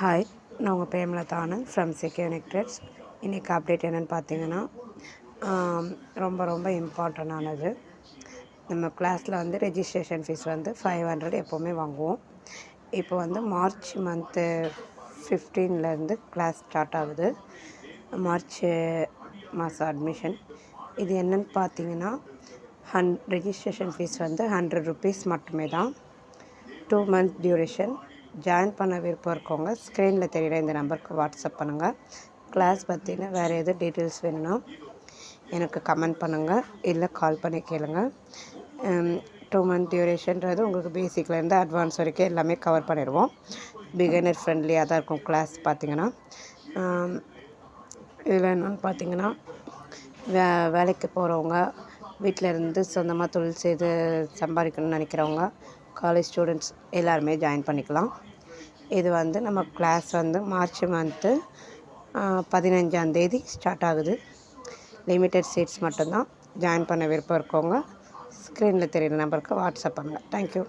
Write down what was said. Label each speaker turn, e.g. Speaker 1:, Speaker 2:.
Speaker 1: Hi, நான் உங்கள் Premalatha Anand from செக்யூனெக்டட்ஸ். இன்றைக்கி அப்டேட் என்னென்னு பார்த்தீங்கன்னா, ரொம்ப இம்பார்ட்டண்டானது. நம்ம கிளாஸில் ரெஜிஸ்ட்ரேஷன் ஃபீஸ் 500 எப்போவுமே வாங்குவோம். இப்போ மார்ச் மந்த்து 15லேருந்து கிளாஸ் ஸ்டார்ட் ஆகுது. மார்ச் மாதம் அட்மிஷன். இது என்னென்னு பார்த்தீங்கன்னா, ரெஜிஸ்ட்ரேஷன் ஃபீஸ் 100 ருபீஸ் மட்டுமே தான். 2 month டியூரேஷன். ஜாயின் பண்ண விருப்பம் இருக்கவங்க ஸ்க்ரீனில் தெரிகிற இந்த நம்பருக்கு வாட்ஸ்அப் பண்ணுங்கள். கிளாஸ் பற்றின வேறு எது டீட்டெயில்ஸ் வேணும்னா எனக்கு கமெண்ட் பண்ணுங்கள், இல்லை கால் பண்ணி கேளுங்கள். 2 month டியூரேஷன்றது உங்களுக்கு பேசிக்லேருந்து அட்வான்ஸ் வரைக்கும் எல்லாமே கவர் பண்ணிடுவோம். பிகினர் ஃப்ரெண்ட்லியாக தான் இருக்கும் கிளாஸ் பார்த்திங்கன்னா. இதில் என்னென்னு பார்த்தீங்கன்னா, வேலைக்கு போகிறவங்க, வீட்டில் இருந்து சொந்தமாக தொழில் செய்து சம்பாதிக்கணும்னு நினைக்கிறவங்க, காலேஜ் ஸ்டூடெண்ட்ஸ் எல்லாருமே ஜாயின் பண்ணிக்கலாம். இது நம்ம கிளாஸ் மார்ச் மந்த்து 15ஆம் தேதி ஸ்டார்ட் ஆகுது. லிமிட்டட் சீட்ஸ் மட்டும்தான். ஜாயின் பண்ண விருப்பம் இருக்கவங்க ஸ்க்ரீனில் தெரிகிற நம்பருக்கு வாட்ஸ்அப் பண்ணுங்கள். தேங்க்யூ.